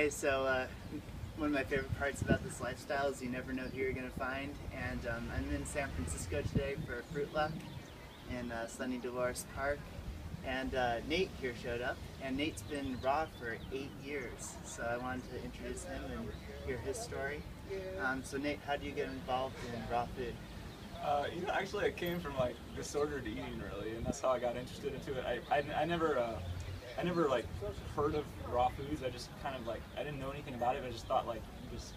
Okay, so one of my favorite parts about this lifestyle is you never know who you're going to find, and I'm in San Francisco today for Fruit Luck in sunny Dolores Park, and Nate here showed up, and Nate's been raw for 8 years, so I wanted to introduce him and hear his story. So Nate, how do you get involved in raw food? Actually I came from like disordered eating really, and that's how I got interested into it. I never like heard of raw foods. I just kind of like, I didn't know anything about it. I just thought like you just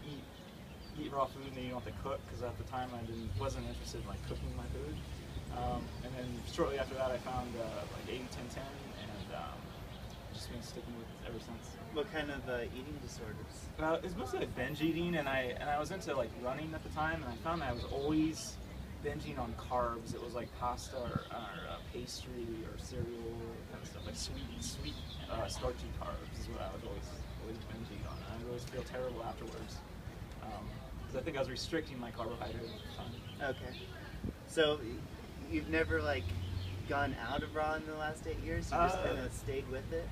eat raw food and then you don't have to cook, because at the time I wasn't interested in like cooking my food. And then shortly after that I found like 80-10-10, and just been sticking with it ever since. What kind of eating disorders? It's mostly like binge eating, and I was into like running at the time, and I found that I was always binging on carbs. It was like pasta or pastry or cereal kind of stuff, like sweet starchy carbs is what I would always binge eat on. And I would always feel terrible afterwards, because I think I was restricting my carbohydrates at the time. Okay, so you've never like gone out of raw in the last 8 years? You just kind of stayed with it?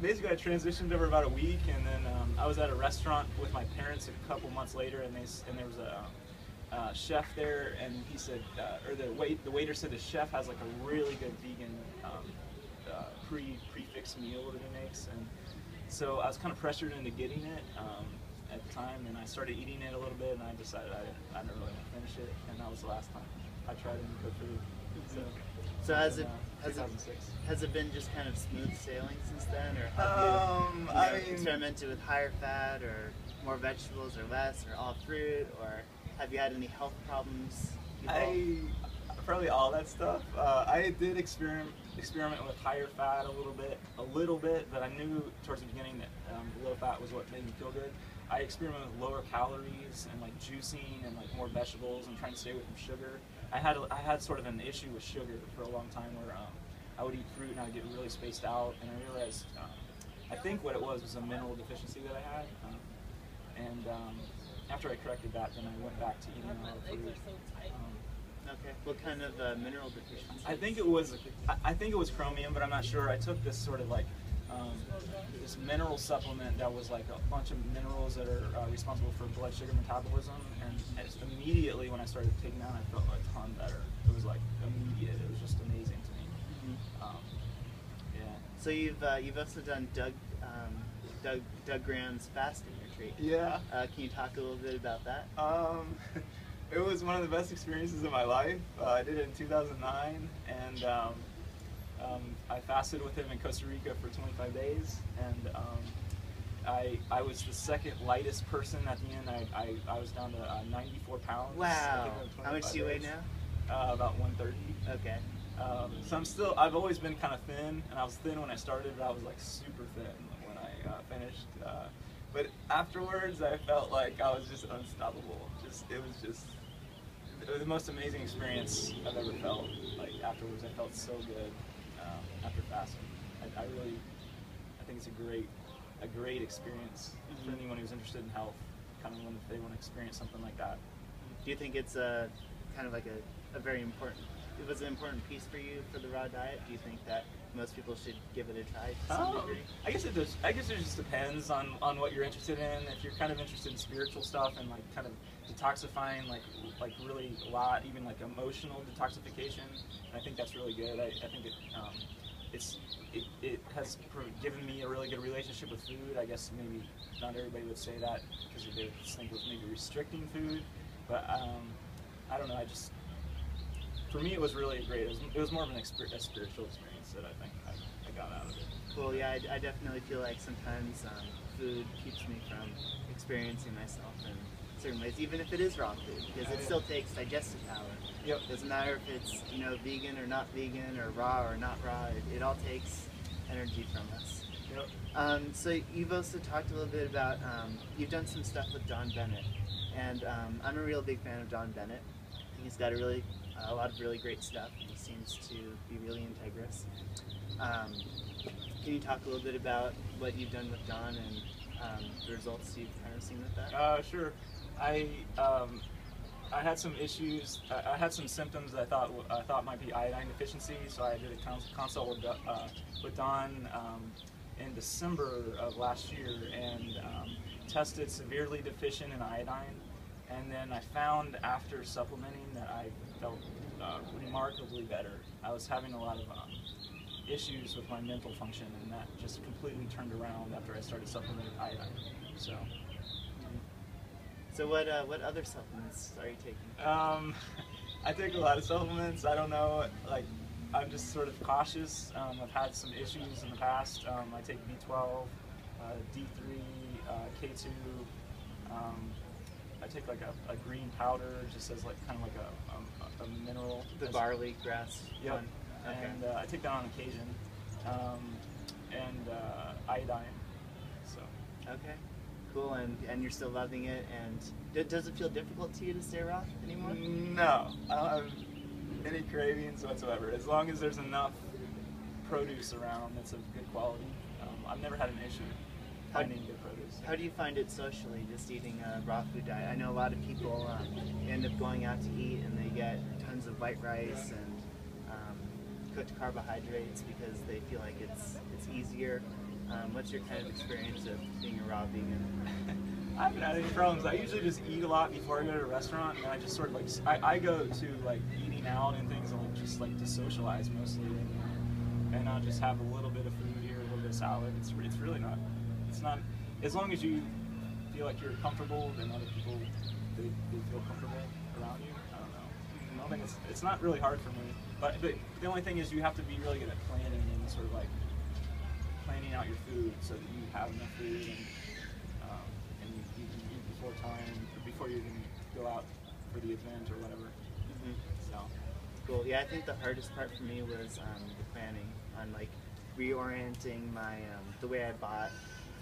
Basically, I transitioned over about a week, and then I was at a restaurant with my parents a couple months later, and there was a chef there, and he said, or the waiter said the chef has like a really good vegan prefix meal that he makes, and so I was kind of pressured into getting it at the time, and I started eating it a little bit, and I decided I didn't really want to finish it, and that was the last time I tried any good food. So has it been just kind of smooth sailing since then, or have you experimented with higher fat or more vegetables or less, or all fruit, or have you had any health problems? Probably all that stuff. I did experiment with higher fat a little bit, but I knew towards the beginning that low fat was what made me feel good. I experimented with lower calories and like juicing and like more vegetables and trying to stay away from sugar. I had sort of an issue with sugar for a long time, where I would eat fruit and I would get really spaced out, and I realized I think what it was a mineral deficiency that I had, and after I corrected that, then I went back to eating a lot of fruit. Okay. What kind of mineral deficiency? I think it was chromium, but I'm not sure. I took this sort of like this mineral supplement that was like a bunch of minerals that are responsible for blood sugar metabolism, and immediately when I started taking that, I felt a ton better. It was like immediate. It was just amazing to me. Mm-hmm. Yeah. So you've also done Doug Graham's fasting retreat. Yeah. Can you talk a little bit about that? It was one of the best experiences of my life. I did it in 2009, and I fasted with him in Costa Rica for 25 days, and I was the second lightest person at the end. I was down to 94 pounds. Wow. How much do you weigh now? About 130. Okay. So I've always been kind of thin, and I was thin when I started, but I was like super thin when I finished. But afterwards, I felt like I was just unstoppable. It was the most amazing experience I've ever felt. Like afterwards, I felt so good after fasting. I think it's a great experience for anyone who's interested in health. Kind of when they want to experience something like that. Do you think it's kind of like a very important? It was an important piece for you for the raw diet. Do you think that most people should give it a try to some degree? I guess it does. I guess it just depends on what you're interested in. If you're kind of interested in spiritual stuff and like kind of detoxifying, like really a lot, even like emotional detoxification, I think that's really good. I think it has given me a really good relationship with food. I guess maybe not everybody would say that because they think it was maybe restricting food, but I don't know. For me, it was really great. It was more of a spiritual experience that I think I got out of it. Cool. Yeah, I definitely feel like sometimes food keeps me from experiencing myself in certain ways, even if it is raw food, because it still takes digestive power. Yep. It doesn't matter if it's vegan or not vegan, or raw or not raw. It all takes energy from us. Yep. So you've also talked a little bit about you've done some stuff with John Bennett, and I'm a real big fan of John Bennett. He's got a lot of really great stuff. He seems to be really integrous. Can you talk a little bit about what you've done with John and the results you've kind of seen with that? Sure. I had some issues. I had some symptoms that I thought might be iodine deficiency, so I did a consult with Don. in December of last year and tested severely deficient in iodine. And then I found after supplementing that I felt remarkably better. I was having a lot of issues with my mental function, and that just completely turned around after I started supplementing iodine. So. So what other supplements are you taking? I take a lot of supplements. I don't know, like, I'm just sort of cautious. I've had some issues in the past. I take B12, D3, K2. I take like a green powder, just as like kind of like a mineral. The barley grass. Yep. One. Okay. And I take that on occasion. And iodine. So. Okay. Cool. And you're still loving it. And does it feel difficult to you to stay raw anymore? No, I don't have any cravings whatsoever. As long as there's enough produce around that's of good quality, I've never had an issue finding good produce. How do you find it socially, just eating a raw food diet? I know a lot of people end up going out to eat and they get tons of white rice and cooked carbohydrates because they feel like it's easier. What's your kind of experience of being a raw vegan? I haven't had any problems. I usually just eat a lot before I go to a restaurant, and I just sort of like I go to like eating out and things and like just like to socialize mostly, and I'll just have a little bit of food here, a little bit of salad. It's really not. It's not, as long as you feel like you're comfortable, then other people they feel comfortable around you. I don't know. I don't think it's not really hard for me. But the only thing is you have to be really good at planning and sort of like planning out your food so that you have enough food and you can eat before time, or before you even go out for the event or whatever. Mm-hmm. So cool. Yeah, I think the hardest part for me was the planning on like reorienting my the way I bought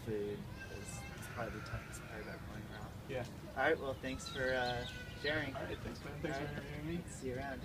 food was probably the toughest part about going raw. yeah. All right. Well, thanks for sharing. All right. Thanks, man. Thanks for interviewing me. See you around.